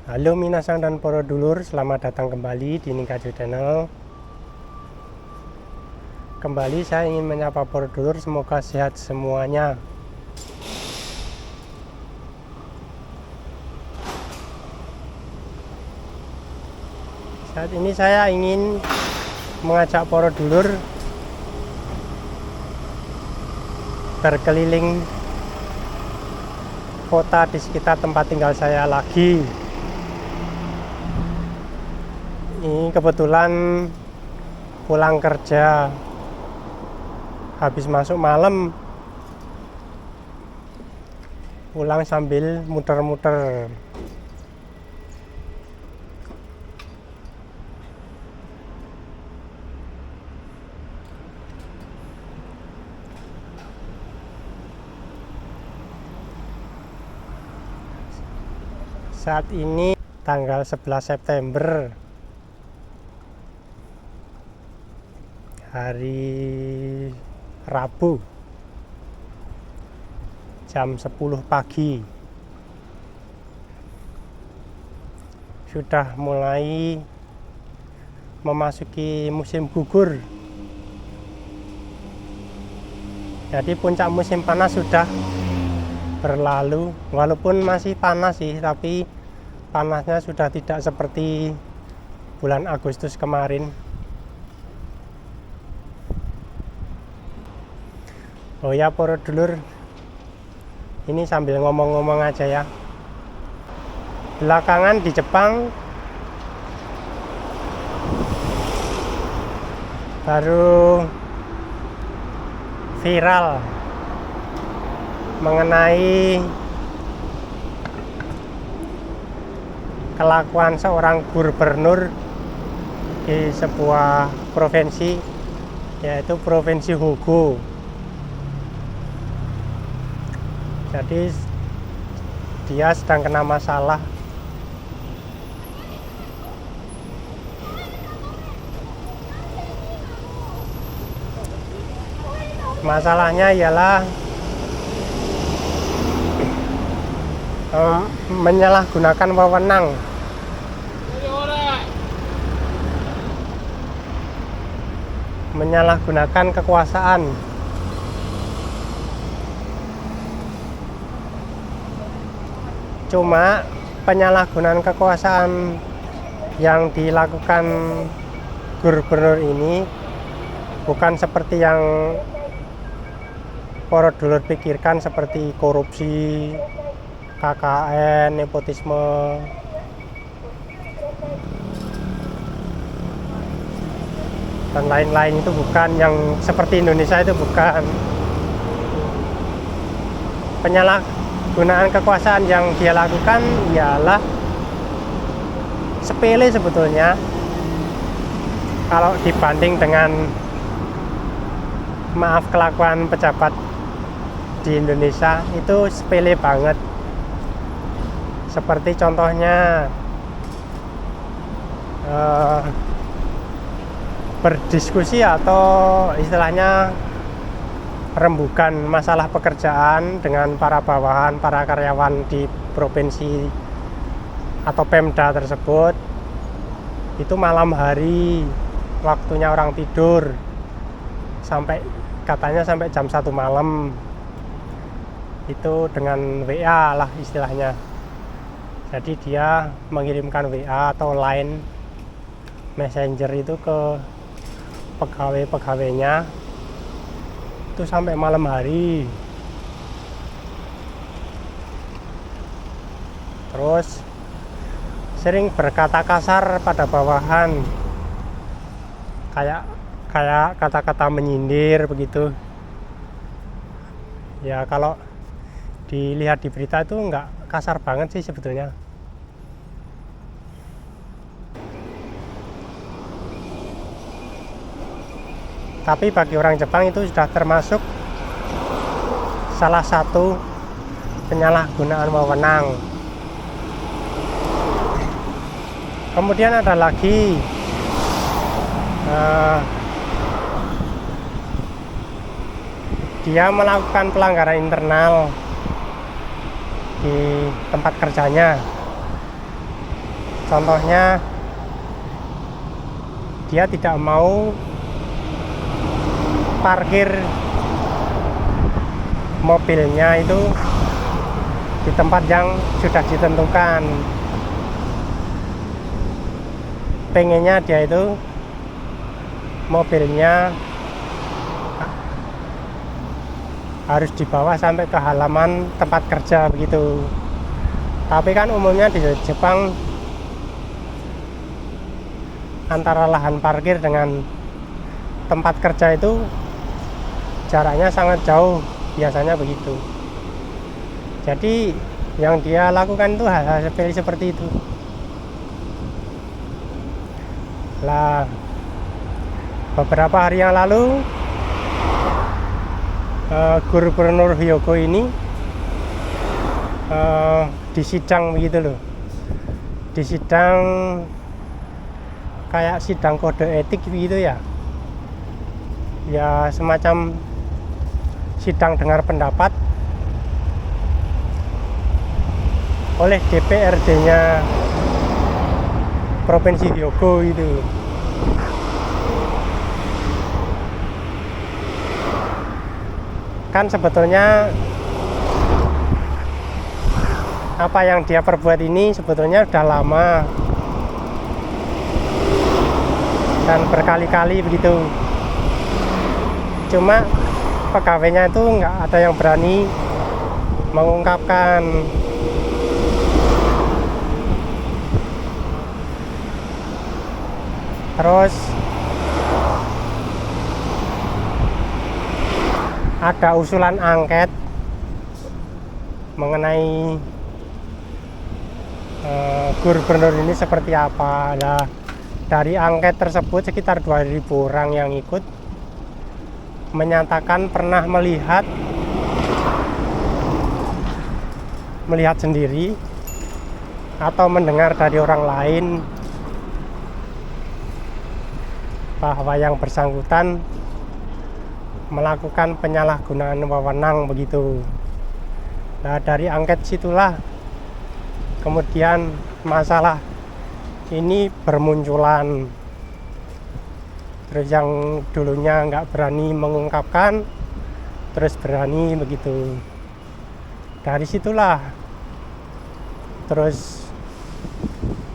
Halo minasang dan para dulur, selamat datang kembali di Ningkajo Channel. Kembali saya ingin menyapa para dulur, semoga sehat semuanya. Saat ini saya ingin mengajak para dulur berkeliling kota di sekitar tempat tinggal saya lagi. Ini kebetulan pulang kerja habis masuk malam, pulang sambil muter-muter. Saat ini tanggal 11 September, hari Rabu, jam 10 pagi. Sudah mulai memasuki musim gugur. Jadi puncak musim panas sudah berlalu, walaupun masih panas sih, tapi panasnya sudah tidak seperti bulan Agustus kemarin. Oh ya para dulur, ini sambil ngomong-ngomong aja ya. Belakangan di Jepang baru viral mengenai kelakuan seorang gubernur di sebuah provinsi, yaitu Provinsi Hyogo. Jadi dia sedang kena masalah. Masalahnya ialah menyalahgunakan wewenang. Menyalahgunakan kekuasaan. Cuma penyalahgunaan kekuasaan yang dilakukan gubernur ini bukan seperti yang para dulur pikirkan, seperti korupsi, KKN, nepotisme. Dan lain-lain, itu bukan yang seperti Indonesia, itu bukan. Penyalahgunaan kekuasaan yang dia lakukan ialah sepele sebetulnya kalau dibanding dengan kelakuan pejabat di Indonesia. Itu sepele banget. Seperti contohnya berdiskusi atau istilahnya rembukan masalah pekerjaan dengan para bawahan, para karyawan di provinsi atau Pemda tersebut. Itu malam hari, waktunya orang tidur, katanya sampai jam 1 malam. Itu dengan WA lah istilahnya. Jadi dia mengirimkan WA atau line messenger itu ke pegawai-pegawainya, itu sampai malam hari. Terus sering berkata kasar pada bawahan, kayak kata-kata menyindir begitu ya. Kalau dilihat di berita itu nggak kasar banget sih sebetulnya. Tapi bagi orang Jepang itu sudah termasuk salah satu penyalahgunaan wewenang. Kemudian ada lagi dia melakukan pelanggaran internal di tempat kerjanya. Contohnya, dia tidak mau parkir mobilnya itu di tempat yang sudah ditentukan. Pengennya dia itu mobilnya harus dibawa sampai ke halaman tempat kerja begitu. Tapi kan umumnya di Jepang antara lahan parkir dengan tempat kerja itu jaraknya sangat jauh, biasanya begitu. Jadi yang dia lakukan itu hal-hal sepele seperti itu. Lah, beberapa hari yang lalu Gubernur Hyogo ini disidang begitu loh, disidang kayak sidang kode etik begitu ya, ya semacam sidang dengar pendapat oleh DPRD-nya Provinsi Hyogo itu. Kan sebetulnya apa yang dia perbuat ini sebetulnya sudah lama dan berkali-kali begitu. Cuma pegawainya itu nggak ada yang berani mengungkapkan. Terus ada usulan angket mengenai gubernur ini seperti apa. Nah, dari angket tersebut sekitar 2.000 orang yang ikut menyatakan pernah melihat sendiri atau mendengar dari orang lain bahwa yang bersangkutan melakukan penyalahgunaan wewenang begitu. Nah, dari angket situlah kemudian masalah ini bermunculan. Terus yang dulunya nggak berani mengungkapkan, terus berani begitu. Dari situlah terus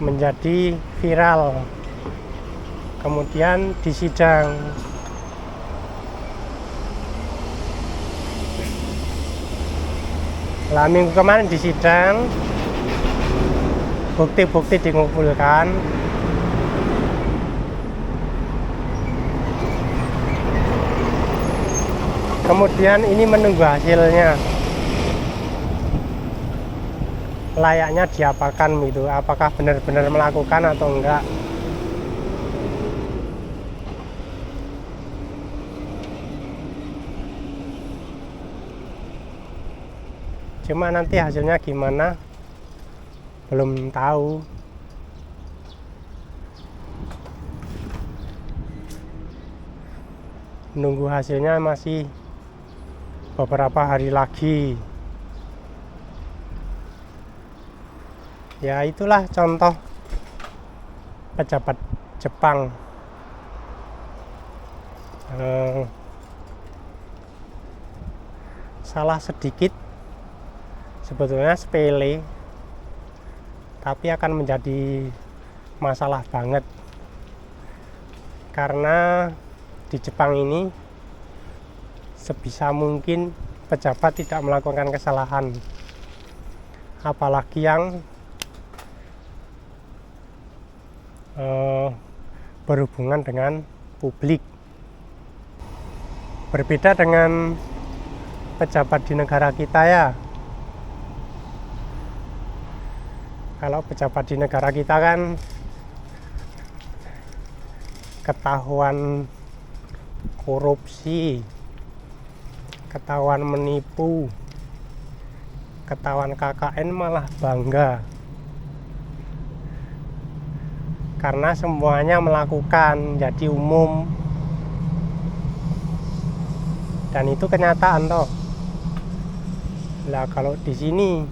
menjadi viral, kemudian disidang. Lah, minggu kemarin disidang, bukti-bukti dikumpulkan, kemudian ini menunggu hasilnya, layaknya diapakan gitu, apakah benar-benar melakukan atau enggak. Cuma nanti hasilnya gimana belum tahu. Nunggu hasilnya masih beberapa hari lagi. Ya, itulah contoh pejabat Jepang. Salah sedikit sebetulnya sepele, tapi akan menjadi masalah banget. Karena di Jepang ini sebisa mungkin pejabat tidak melakukan kesalahan, apalagi yang berhubungan dengan publik. Berbeda dengan pejabat di negara kita ya. Kalau pejabat di negara kita kan ketahuan korupsi, ketahuan menipu, ketahuan KKN malah bangga karena semuanya melakukan, jadi umum. Dan itu kenyataan toh. Lah, kalau di sini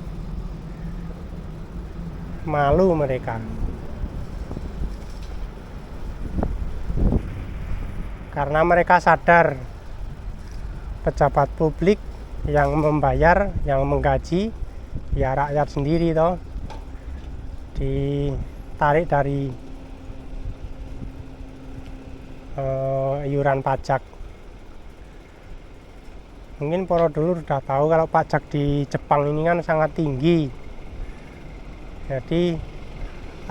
malu mereka. karena mereka sadar pejabat publik yang membayar, yang menggaji ya rakyat sendiri toh, ditarik dari iuran pajak. Mungkin para dulur sudah tahu kalau pajak di Jepang ini kan sangat tinggi. Jadi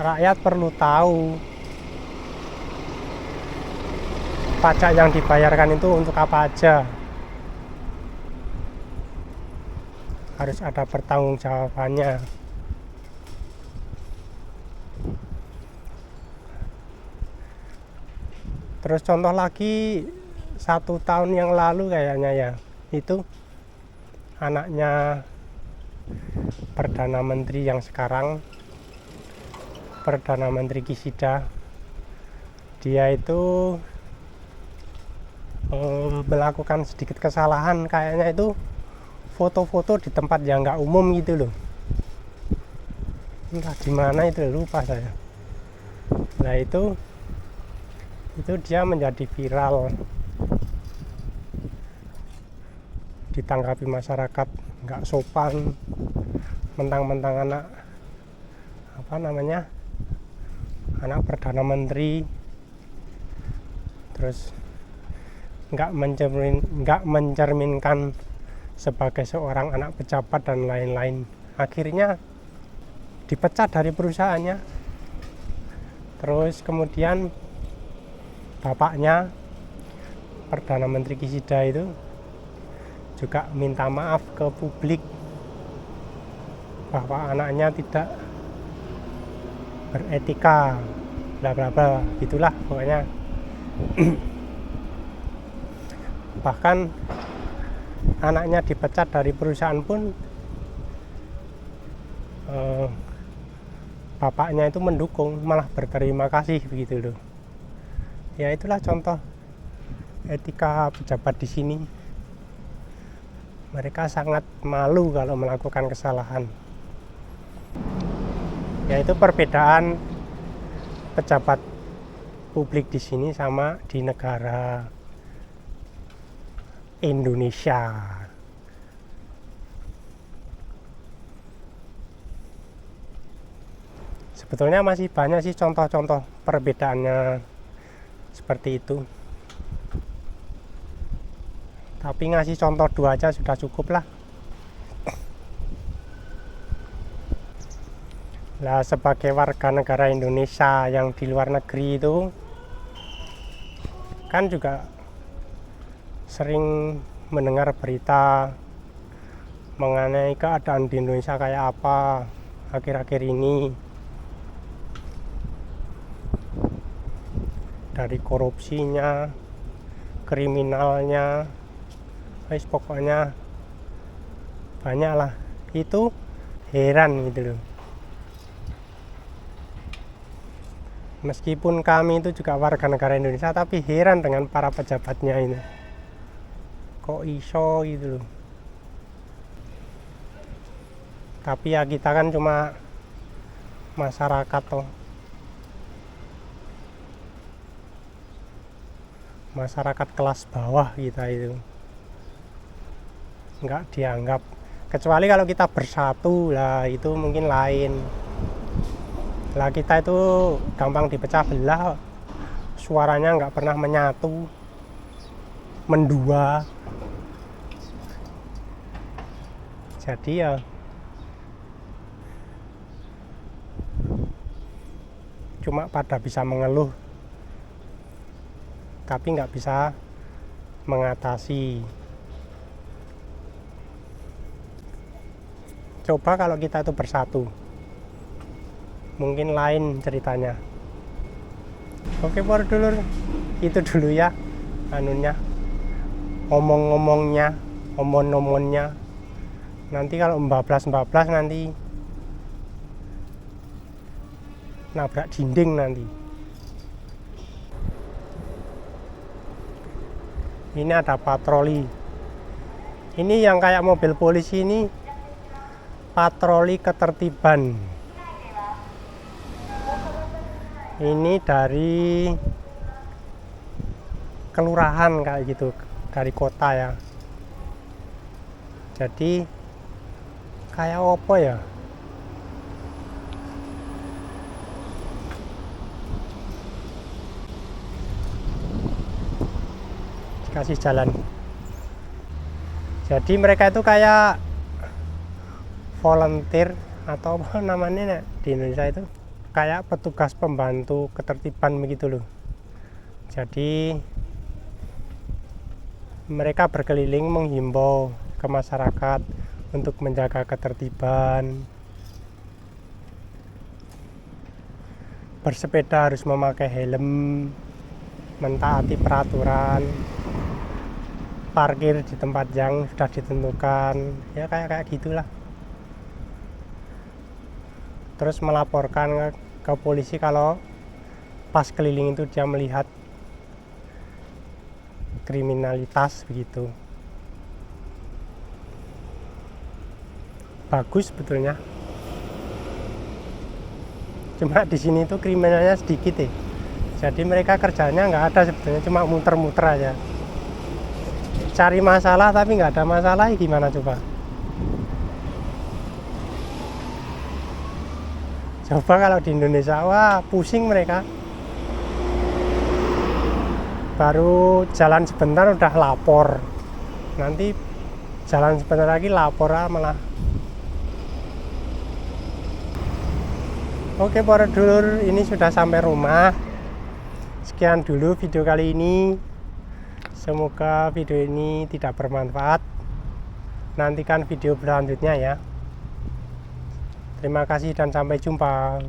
rakyat perlu tahu pajak yang dibayarkan itu untuk apa aja. Harus ada pertanggungjawabannya. Terus contoh lagi 1 tahun yang lalu kayaknya ya, itu anaknya Perdana Menteri yang sekarang, Perdana Menteri Kishida, dia itu melakukan sedikit kesalahan, kayaknya itu foto-foto di tempat yang nggak umum gitu loh, entah di mana itu, lupa saya. Nah itu dia menjadi viral, ditanggapi masyarakat nggak sopan, mentang-mentang anak Perdana Menteri, terus nggak mencerminkan sebagai seorang anak pejabat dan lain-lain. Akhirnya dipecat dari perusahaannya. Terus kemudian bapaknya Perdana Menteri Kishida itu juga minta maaf ke publik bahwa anaknya tidak beretika, bla bla bla, gitulah pokoknya. Bahkan anaknya dipecat dari perusahaan pun bapaknya itu mendukung, malah berterima kasih begitu loh. Ya itulah contoh etika pejabat di sini. Mereka sangat malu kalau melakukan kesalahan. Yaitu perbedaan pejabat publik di sini sama di negara Indonesia. Sebetulnya masih banyak sih contoh-contoh perbedaannya seperti itu. Tapi ngasih contoh 2 aja sudah cukup lah. Lah sebagai warga negara Indonesia yang di luar negeri itu kan juga sering mendengar berita mengenai keadaan di Indonesia kayak apa akhir-akhir ini, dari korupsinya, kriminalnya, pokoknya banyak lah. Itu heran gitu loh. Meskipun kami itu juga warga negara Indonesia, tapi heran dengan para pejabatnya ini. Kok iso gitu loh. Tapi ya kita kan cuma masyarakat toh. Masyarakat kelas bawah kita itu. Nggak dianggap. Kecuali kalau kita bersatu lah, itu mungkin lain. Lah kita itu gampang dipecah belah, suaranya nggak pernah menyatu, mendua. Jadi ya cuma pada bisa mengeluh, tapi nggak bisa mengatasi. Coba kalau kita itu bersatu, mungkin lain ceritanya. Oke para dulur, itu dulu ya omong-ngomongnya, omon-omonnya. Nanti kalau mbablas nanti nabrak dinding nanti. Ini ada patroli. Ini yang kayak mobil polisi ini, patroli ketertiban. Ini dari kelurahan kayak gitu dari kota ya. Jadi kayak apa ya, kasih jalan. Jadi mereka itu kayak volunteer atau apa namanya di Indonesia itu, kayak petugas pembantu ketertiban begitu loh. Jadi mereka berkeliling menghimbau ke masyarakat untuk menjaga ketertiban, bersepeda harus memakai helm, mentaati peraturan, parkir di tempat yang sudah ditentukan, ya kayak gitulah. Terus melaporkan ke polisi kalau pas keliling itu dia melihat kriminalitas begitu. Bagus sebetulnya. Cuma di sini tuh kriminalnya sedikit ya. Jadi mereka kerjanya nggak ada sebetulnya, cuma muter-muter aja. Cari masalah tapi nggak ada masalah, ya gimana coba? Coba kalau di Indonesia, wah pusing mereka. Baru jalan sebentar udah lapor, nanti jalan sebentar lagi lapor malah. Oke para dulur, ini sudah sampai rumah. Sekian dulu video kali ini. Semoga video ini tidak bermanfaat. Nantikan video selanjutnya ya. Terima kasih dan sampai jumpa.